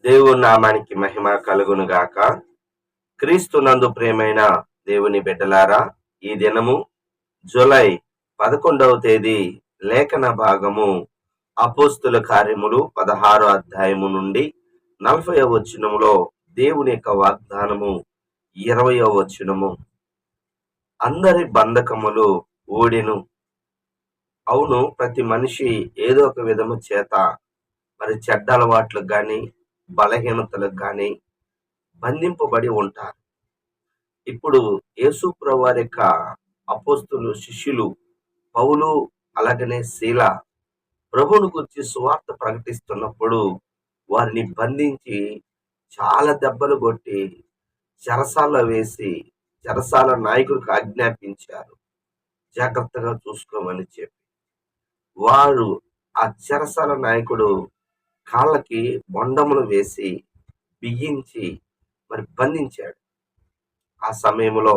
దేవుని నామానికి మహిమ కలుగును గాక. క్రీస్తునందు ప్రియమైన దేవుని బిడ్డలారా, ఈ దినము జూలై 11వ తేదీ లేఖన భాగము అపోస్తుల కార్యములు 16 అధ్యాయము నుండి 40వ వచనములో దేవుని యొక్క వాగ్దానము 20వ వచనము. అందరి బంధకములు ఊడెను. అవును, ప్రతి మనిషి ఏదో ఒక విధము చేత మరి చెడ్డ అలవాట్లకు గాని బలహీనతలకు గాని బంధింపబడి ఉంటారు. ఇప్పుడు యేసు ప్రభువారి యొక్క అపోస్తులు శిష్యులు పౌలు అలాగనే శీల ప్రభువును గురించి సువార్త ప్రకటిస్తున్నప్పుడు వారిని బంధించి చాలా దెబ్బలు కొట్టి చెరసాల్లో వేసి చెరసాల నాయకుడికి ఆజ్ఞాపించారు, జాగ్రత్తగా చూసుకోమని చెప్పి. వారు ఆ చెరసాల నాయకుడు కాళ్ళకి బొండములు వేసి బిగించి మరి బంధించాడు. ఆ సమయంలో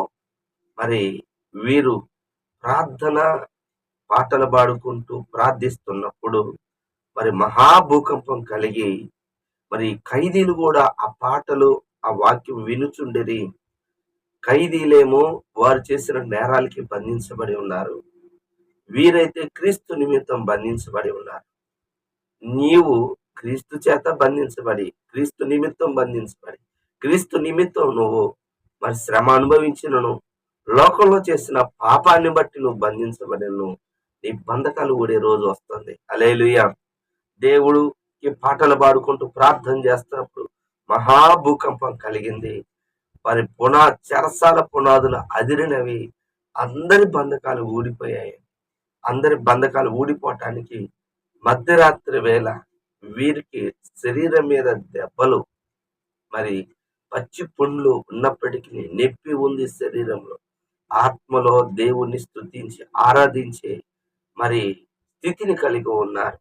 మరి వీరు ప్రార్థన పాటలు పాడుకుంటూ ప్రార్థిస్తున్నప్పుడు మరి మహాభూకంపం కలిగి మరి ఖైదీలు కూడా ఆ పాటలు ఆ వాక్యం వినుచుండిరి. ఖైదీలేమో వారు చేసిన నేరాలకి బంధించబడి ఉన్నారు, వీరైతే క్రీస్తు నిమిత్తం బంధించబడి ఉన్నారు. నీవు క్రీస్తు చేత బంధించబడి, క్రీస్తు నిమిత్తం నువ్వు మరి శ్రమ అనుభవించినను, లోకంలో చేసిన పాపాన్ని బట్టి నువ్వు బంధించబడిను, నీ బంధకాలు ఊడే రోజు వస్తుంది. హల్లెలూయా. దేవుడికి పాటలు పాడుకుంటూ ప్రార్థన చేస్తున్నప్పుడు మహాభూకంపం కలిగింది. మరి చెరసాల పునాదులు అదిరినవి. అందరి బంధకాలు ఊడిపోయాయి. అందరి బంధకాలు ఊడిపోవటానికి మధ్యరాత్రి వేళ వీరికి శరీరం మీద దెబ్బలు, మరి పచ్చి పుండ్లు ఉన్నప్పటికీ నొప్పి ఉంది శరీరంలో. ఆత్మలో దేవుణ్ణి స్తుతించి ఆరాధించే మరి స్థితిని కలిగి ఉన్నారు.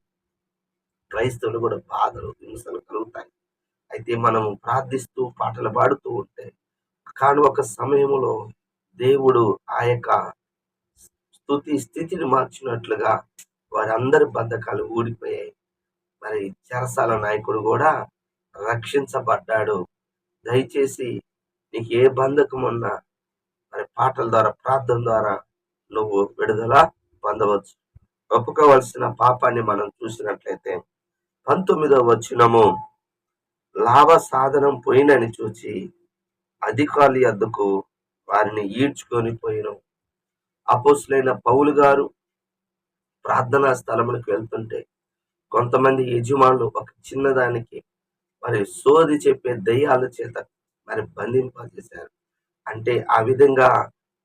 క్రైస్తవులు కూడా బాధలు హింసలు కలుగుతాయి. అయితే మనం ప్రార్థిస్తూ పాటలు పాడుతూ ఉంటే కానీ ఒక సమయంలో దేవుడు ఆ యొక్క స్థితిని మార్చినట్లుగా వారందరి బంధకాలు ఊడిపోయాయి. మరి చెరసాల నాయకుడు కూడా రక్షించబడ్డాడు. దయచేసి నీకు ఏ బంధకం ఉన్నా మరి పాటల ద్వారా ప్రార్థన ద్వారా నువ్వు విడుదల పొందవచ్చు. ఒప్పుకోవలసిన పాపాన్ని మనం చూసినట్లయితే 19వ వచనము, లాభ సాధనం పోయినని చూచి అధికారుల యొద్దకు వారిని ఈడ్చుకొని పోయిను. అపోస్తులైన పౌలు గారు ప్రార్థనా స్థలములకు వెళ్తుంటే కొంతమంది యజమానులు ఒక చిన్నదానికి మరి సోది చెప్పే దయ్యాల చేత మరి బంధింపజేశారు. అంటే ఆ విధంగా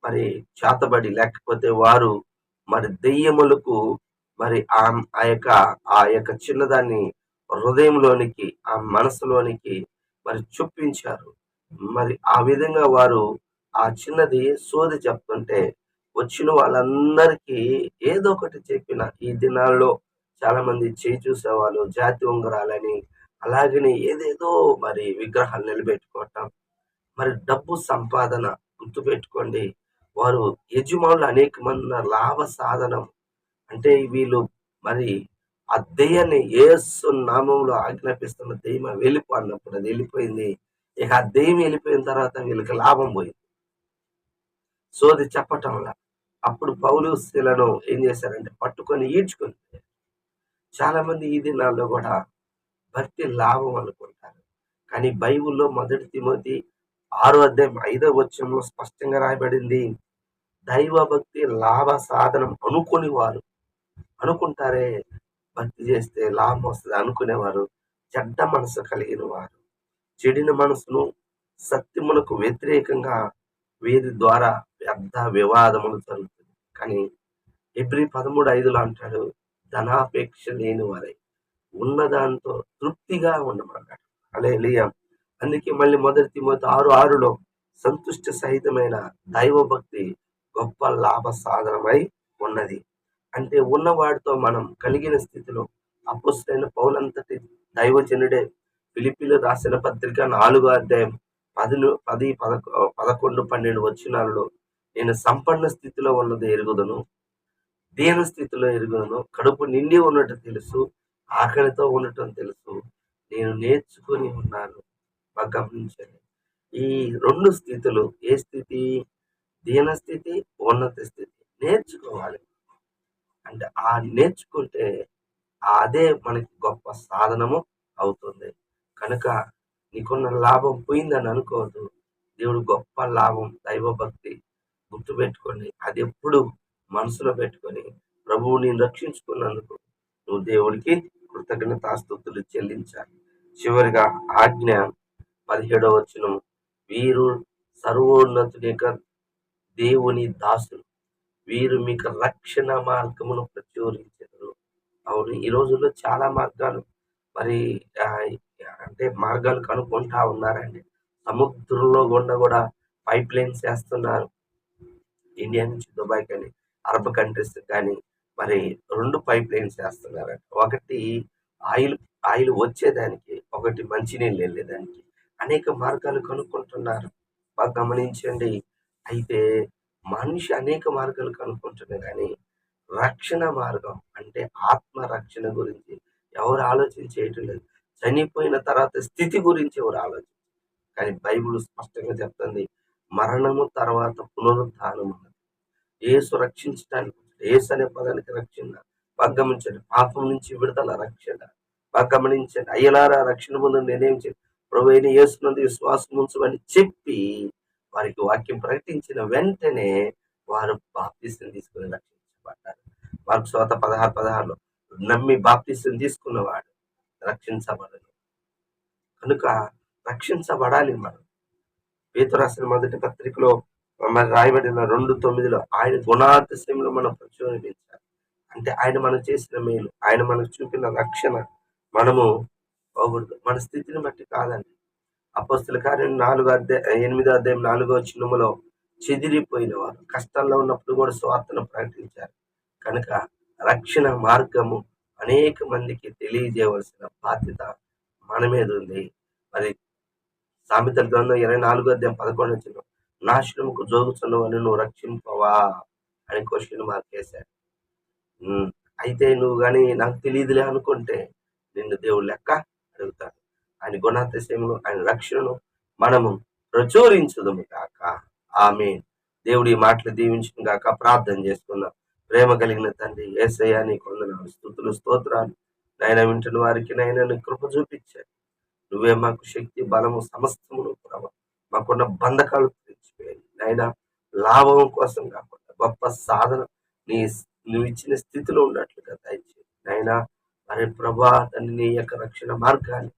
మరి చేతబడి లేకపోతే వారు మరి దెయ్యములకు మరి ఆ యొక్క చిన్నదాన్ని హృదయంలోనికి ఆ మనసులోనికి మరి చొప్పించారు. మరి ఆ విధంగా వారు ఆ చిన్నది సోది చెప్తుంటే వచ్చిన వాళ్ళందరికీ ఏదో ఒకటి చెప్పిన. ఈ దినాల్లో చాలా మంది చేయి చూసేవాళ్ళు జాతి ఉంగరాలని అలాగని ఏదేదో మరి విగ్రహాలు నిలబెట్టుకోవటం, మరి డబ్బు సంపాదన. గుర్తుపెట్టుకోండి, వారు యజమానులు అనేక మంది లాభ సాధనం. అంటే వీళ్ళు మరి ఆ దెయ్యాన్ని యేసు నామంలో ఆజ్ఞాపిస్తున్న దెయ్యం వెళ్ళిపో అన్నప్పుడు అది వెళ్ళిపోయింది. ఇక ఆ దెయ్యం వెళ్ళిపోయిన తర్వాత వీళ్ళకి లాభం పోయింది సోది చెప్పటంలా. అప్పుడు పౌలు శీలను ఏం చేశారంటే పట్టుకొని ఈడ్చుకొని. చాలా మంది ఈ దినాల్లో కూడా భక్తి లాభం అనుకుంటారు. కానీ బైబిల్లో 1 తిమోతి 6వ అధ్యాయం 5వ వచనంలో స్పష్టంగా రాయబడింది, దైవ భక్తి లాభ సాధనం అనుకుని వారు అనుకుంటారే భక్తి చేస్తే లాభం వస్తుంది అనుకునేవారు చెడ్డ మనసు కలిగిన వారు. చెడిన మనసును సత్యములకు వ్యతిరేకంగా వీరి ద్వారా వ్యర్థ వివాదములు జరుగుతుంది. కానీ హెబ్రీ 13:5లో అంటాడు, ధనాపేక్ష లేని వారై ఉన్నదాంతో తృప్తిగా ఉండమన్నాడు. హల్లెలూయా. అందుకే మళ్ళీ 1 తిమోతి 6:6లో సంతుష్ట సహితమైన దైవ భక్తి గొప్ప లాభ సాధనమై ఉన్నది. అంటే ఉన్నవాడితో మనం కలిగిన స్థితిలో అపోస్తలుడైన పౌలంతటి దైవజనుడే ఫిలిప్పీలు రాసిన పత్రిక 4వ అధ్యాయం 10, 11, 12 వచనాలలో నేను సంపన్న స్థితిలో ఉన్నది ఎరుగుదును, దీన స్థితిలో ఎరుగుదును, కడుపు నిండి ఉన్నట్టు తెలుసు, ఆకలితో ఉండటం తెలుసు, నేను నేర్చుకొని ఉన్నాను. బాగా గమనించండి. ఈ 2 స్థితులు ఏ స్థితి? దీన స్థితి, ఉన్నత స్థితి. నేర్చుకోవాలి. అంటే నేర్చుకుంటే అదే మనకి గొప్ప సాధనము అవుతుంది. కనుక నీకున్న లాభం పోయిందని అనుకోవద్దు. దేవుడు గొప్ప లాభం దైవభక్తి గుర్తుపెట్టుకోండి. అదెప్పుడు మనసులో పెట్టుకొని ప్రభువు నిన్ను రక్షించుకున్నందుకు నువ్వు దేవుడికి కృతజ్ఞతాస్తుతులు చెల్లించాలి. చివరిగా ఆజ్ఞ 17వ వచనం, వీరు సర్వోన్నతుని యొక్క దేవుని దాసులు. వీరు మీకు రక్షణ మార్గమును ప్రచురించెదరు. అవును. ఈ రోజుల్లో చాలా మార్గాలు మరి ఆహ్, అంటే మార్గాలు కనుక్కుంటా ఉన్నారండి. సముద్రంలో గుండా గూడా పైప్ లైన్స్ ఏస్తున్నారు. ఇండియా నుంచి దుబాయ్ కానీ, అరబ్ కంట్రీస్ కానీ మరి 2 పైప్ లైన్స్ ఏస్తున్నారంట. ఒకటి ఆయిల్ ఆయిల్ వచ్చేదానికి, ఒకటి మంచినీళ్ళు ఎళ్ళేదానికి. అనేక మార్గాలు కనుక్కుంటున్నారు. బాగా గమనించండి. అయితే మనిషి అనేక మార్గాలు కనుక్కుంటున్నా గానీ, రక్షణ మార్గం అంటే ఆత్మ రక్షణ గురించి ఎవరు ఆలోచించేయటం లేదు. చనిపోయిన తర్వాత స్థితి గురించి ఎవరు కానీ బైబిల్ స్పష్టంగా చెప్తుంది. మరణము తర్వాత పునరుత్థానం ఉన్నది. యేసు రక్షించటానికి యేసు అనే పదానికి రక్షణ. బాగా గమనించండి. పాపం నుంచి విడుదల రక్షణ. బాగా గమనించండి. అయ్యలారా రక్షణ పొందని నేనేం చేయను. ప్రభువైన యేసునందు విశ్వాసం ఉంచమని చెప్పి వారికి వాక్యం ప్రకటించిన వెంటనే వారు బాప్తిసం తీసుకొని రక్షించబడ్డారు. మార్కు సువార్త 16:16లో నమ్మి బాప్తిసం తీసుకున్నవాడు రక్షించబడను. కనుక రక్షించబడాలి మనం. పేతురు రాసిన మొదటి పత్రికలో మరి రాయబడిన 2:9లో ఆయన గుణాతిశయంలో మనం ప్రచురించాలి. అంటే ఆయన మనం చేసిన మేలు, ఆయన మనకు చూపిన రక్షణ మనము పోకూడదు. మన స్థితిని బట్టి కాదండి. అపోస్తల కార్యం 8వ అధ్యాయం 4వ వచనములో చెదిరిపోయిన వారు కష్టాల్లో ఉన్నప్పుడు కూడా సువార్తను ప్రకటించారు. కనుక రక్షణ మార్గము అనేక మందికి తెలియజేయవలసిన బాధ్యత మన మీద ఉంది. మరి సామెతల గ్రంథం 24వ అధ్యాయం 11వ వచనం, నాశనముకు జోగుచున్నవారిని నువ్వు రక్షింపవా అని క్వశ్చన్ మార్క్ వేశాడు. అయితే నువ్వు గాని నాకు తెలియదులే అనుకుంటే నిన్ను దేవుడు లెక్క అడుగుతాడు. ఆయన గుణాతిశయమును, ఆయన రక్షణను మనము ప్రచురించుదుము గాక. ఆమేన్. దేవుడి మాటలు దీవించును గాక. ప్రార్థన చేసుకుందాం. ప్రేమ కలిగిన తండ్రి యేసయ్యా నీకు వందనాలు, స్తుతులు, స్తోత్రాలు. నాయన వింటున్న వారికి నాయన నీ కృప చూపించారు. నువ్వే మాకు శక్తి, బలము, సమస్తమును ప్రభు. మాకున్న బంధకాలు తెచ్చిపోయాయి నాయన. లాభం కోసం కాకుండా గొప్ప సాధన నీ నువ్వు ఇచ్చిన స్థితిలో ఉన్నట్లుగా దయచేసి నాయన. మరి ప్రభా తండ్రి నీ యొక్క రక్షణ మార్గాన్ని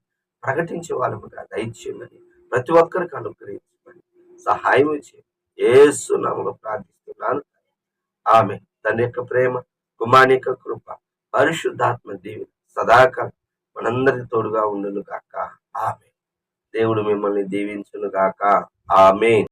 ప్రకటించే వాళ్ళముగా దయచేయమని ప్రతి ఒక్కరికి అనుగ్రహించమని సహాయం చేయండి. యేసు నామములో ప్రార్థిస్తున్నాను. ఆమేన్. తన యొక్క ప్రేమ, కుమారుని యొక్క కృప, పరిశుద్ధాత్మ దీవెన సదాకాలం మనందరికి తోడుగా ఉండును గాక. ఆమేన్. దేవుడు మిమ్మల్ని దీవించును గాక. ఆమేన్.